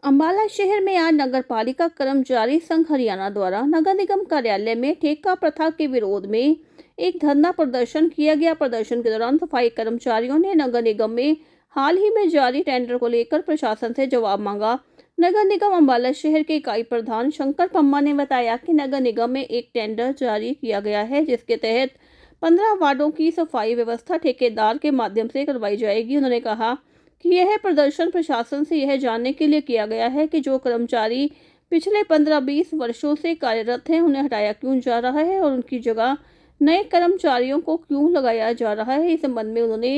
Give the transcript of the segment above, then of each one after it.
अम्बाला शहर में आज नगरपालिका कर्मचारी संघ हरियाणा द्वारा नगर निगम कार्यालय में ठेका प्रथा के विरोध में एक धरना प्रदर्शन किया गया। प्रदर्शन के दौरान सफाई कर्मचारियों ने नगर निगम में हाल ही में जारी टेंडर को लेकर प्रशासन से जवाब मांगा। नगर निगम अम्बाला शहर के इकाई प्रधान शंकर पम्मा ने बताया कि नगर निगम में एक टेंडर जारी किया गया है, जिसके तहत 15 वार्डों की सफाई व्यवस्था ठेकेदार के माध्यम से करवाई जाएगी। उन्होंने कहा कि यह प्रदर्शन प्रशासन से यह जानने के लिए किया गया है कि जो कर्मचारी पिछले 15-20 वर्षों से कार्यरत हैं, उन्हें हटाया क्यों जा रहा है और उनकी जगह नए कर्मचारियों को क्यों लगाया जा रहा है। इस संबंध में उन्होंने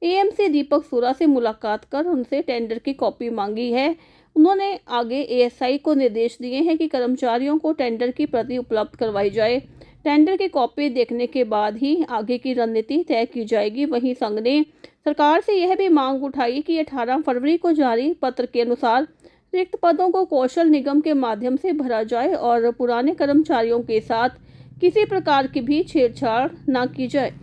एएमसी दीपक सूरा से मुलाकात कर उनसे टेंडर की कॉपी मांगी है। उन्होंने आगे एएसआई को निर्देश दिए हैं कि कर्मचारियों को टेंडर की प्रति उपलब्ध करवाई जाए। टेंडर की कॉपी देखने के बाद ही आगे की रणनीति तय की जाएगी। वहीं संघ ने सरकार से यह भी मांग उठाई कि 18 फरवरी को जारी पत्र के अनुसार रिक्त पदों को कौशल निगम के माध्यम से भरा जाए और पुराने कर्मचारियों के साथ किसी प्रकार की भी छेड़छाड़ न की जाए।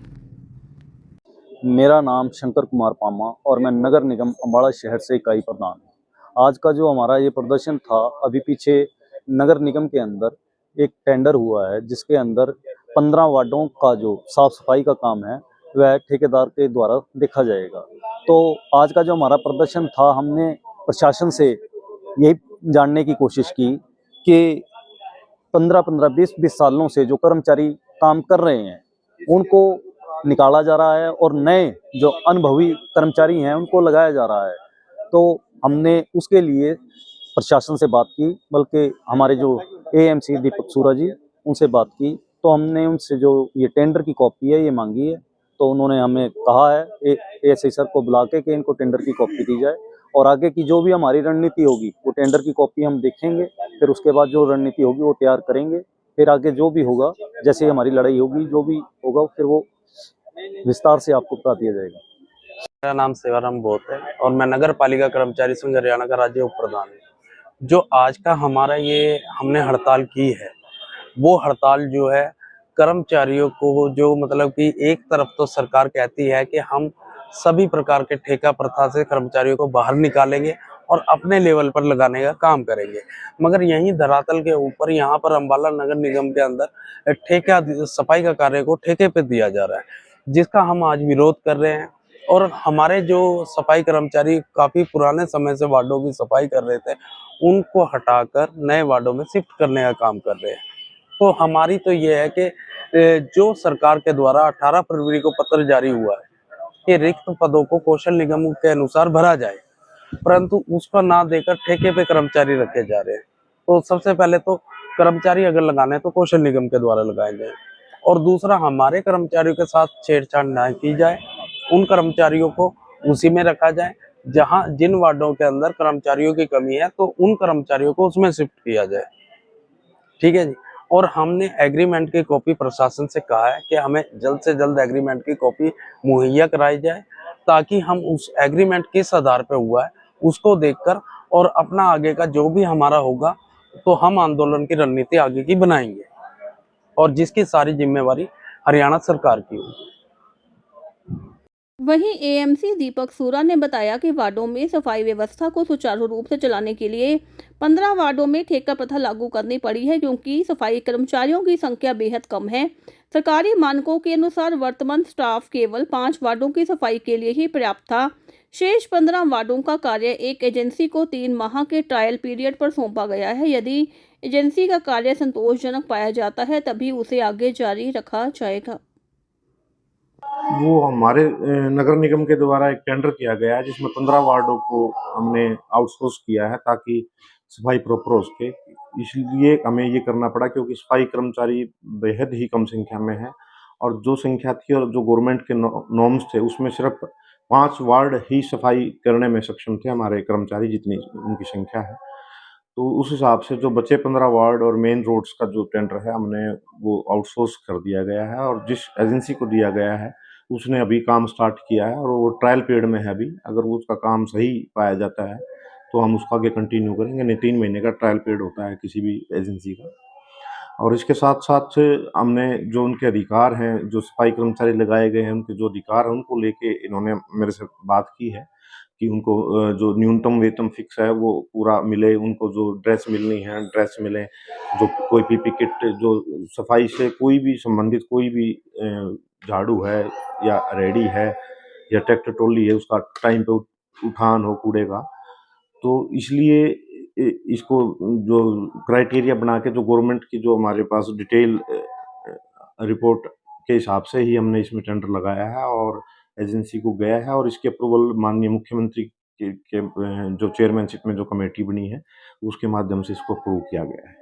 मेरा नाम शंकर कुमार पामा और मैं नगर निगम अम्बाड़ा शहर से इकाई प्रधान हूँ। आज का जो हमारा ये प्रदर्शन था, अभी पीछे नगर निगम के अंदर एक टेंडर हुआ है जिसके अंदर 15 वार्डों का जो साफ सफाई का काम है वह ठेकेदार के द्वारा देखा जाएगा। तो आज का जो हमारा प्रदर्शन था, हमने प्रशासन से यही जानने की कोशिश की कि 15-15, 20-20 सालों से जो कर्मचारी काम कर रहे हैं उनको निकाला जा रहा है और नए जो अनुभवी कर्मचारी हैं उनको लगाया जा रहा है। तो हमने उसके लिए प्रशासन से बात की, बल्कि हमारे जो एएमसी दीपक सूरा जी उनसे बात की। तो हमने उनसे जो ये टेंडर की कॉपी है ये मांगी है। तो उन्होंने हमें कहा है एएसआई सर को बुला के कि इनको टेंडर की कॉपी दी जाए और आगे की जो भी हमारी रणनीति होगी वो टेंडर की कॉपी हम देखेंगे, फिर उसके बाद जो रणनीति होगी वो तैयार करेंगे। फिर आगे जो भी होगा, जैसे हमारी लड़ाई होगी, जो भी होगा फिर वो विस्तार से आपको बता दिया जाएगा। मेरा नाम सेवाराम बोत है और मैं नगर पालिका कर्मचारी संघ हरियाणा का राज्य उप प्रधान हूँ। जो आज का हमारा ये हमने हड़ताल की है, वो हड़ताल जो है कर्मचारियों को जो मतलब कि एक तरफ तो सरकार कहती है कि हम सभी प्रकार के ठेका प्रथा से कर्मचारियों को बाहर निकालेंगे और अपने लेवल पर लगाने का काम करेंगे, मगर यहीं धरातल के ऊपर यहाँ पर अम्बाला नगर निगम के अंदर ठेका सफाई का कार्य को ठेके पे दिया जा रहा है, जिसका हम आज विरोध कर रहे हैं। और हमारे जो सफाई कर्मचारी काफी पुराने समय से वार्डों की सफाई कर रहे थे, उनको हटाकर नए वार्डों में शिफ्ट करने का काम कर रहे हैं। तो हमारी तो ये है कि जो सरकार के द्वारा 18 फरवरी को पत्र जारी हुआ है कि रिक्त पदों को कौशल निगम के अनुसार भरा जाए, परंतु उसका ना देकर ठेके पे कर्मचारी रखे जा रहे हैं। तो सबसे पहले तो कर्मचारी अगर लगाने हैं तो कौशल निगम के द्वारा लगाए जाए, और दूसरा हमारे कर्मचारियों के साथ छेड़छाड़ ना की जाए। उन कर्मचारियों को उसी में रखा जाए जहां जिन वार्डों के अंदर कर्मचारियों की कमी है, तो उन कर्मचारियों को उसमें शिफ्ट किया जाए। ठीक है जी। और हमने एग्रीमेंट की कॉपी प्रशासन से कहा है कि हमें जल्द से जल्द एग्रीमेंट की कॉपी मुहैया कराई जाए, ताकि हम उस एग्रीमेंट किस आधार पर हुआ है उसको देखकर और अपना आगे का जो भी हमारा होगा तो हम आंदोलन की रणनीति आगे की बनाएंगे, और जिसकी सारी जिम्मेवारी हरियाणा सरकार की होगी। वहीं एएमसी दीपक सूरा ने बताया कि वार्डों में सफाई व्यवस्था को सुचारू रूप से चलाने के लिए 15 वार्डों में ठेका प्रथा लागू करनी पड़ी है, क्योंकि सफाई कर्मचारियों की संख्या बेहद कम है। सरकारी मानकों के अनुसार वर्तमान स्टाफ केवल 5 वार्डों की सफाई के लिए ही पर्याप्त था। शेष 15 वार्डों का कार्य एक एजेंसी को 3 माह के ट्रायल पीरियड पर सौंपा गया है। यदि एजेंसी का कार्य संतोषजनक पाया जाता है तभी उसे आगे जारी रखा जाएगा। वो हमारे नगर निगम के द्वारा एक टेंडर किया गया है जिसमें 15 वार्डों को हमने आउटसोर्स किया है ताकि सफाई प्रॉपर हो सके। इसलिए हमें ये करना पड़ा क्योंकि सफाई कर्मचारी बेहद ही कम संख्या में है, और जो संख्या थी और जो गवर्नमेंट के नॉर्म्स थे उसमें सिर्फ 5 वार्ड ही सफाई करने में सक्षम थे हमारे कर्मचारी, जितनी उनकी संख्या है। तो उस हिसाब से जो बचे 15 वार्ड और मेन रोड्स का जो टेंडर है हमने वो आउटसोर्स कर दिया गया है, और जिस एजेंसी को दिया गया है उसने अभी काम स्टार्ट किया है और वो ट्रायल पीरियड में है अभी। अगर वो उसका काम सही पाया जाता है तो हम उसको आगे कंटिन्यू करेंगे। नहीं, 3 महीने का ट्रायल पीरियड होता है किसी भी एजेंसी का। और इसके साथ साथ हमने जो उनके अधिकार हैं, जो सफाई कर्मचारी लगाए गए हैं उनके जो अधिकार हैं उनको लेके इन्होंने मेरे से बात की है कि उनको जो न्यूनतम वेतन फिक्स है वो पूरा मिले, उनको जो ड्रेस मिलनी है ड्रेस मिले, जो कोई पीपी किट, जो सफाई से कोई भी संबंधित कोई भी झाड़ू है या रेडी है या ट्रैक्टर ट्रॉली है, उसका टाइम पे उठान हो कूड़े का। तो इसलिए इसको जो क्राइटेरिया बना के जो गवर्नमेंट की जो हमारे पास डिटेल रिपोर्ट के हिसाब से ही हमने इसमें टेंडर लगाया है और एजेंसी को गया है, और इसकी अप्रूवल माननीय मुख्यमंत्री के जो चेयरमैनशिप में जो कमेटी बनी है उसके माध्यम से इसको अप्रूव किया गया है।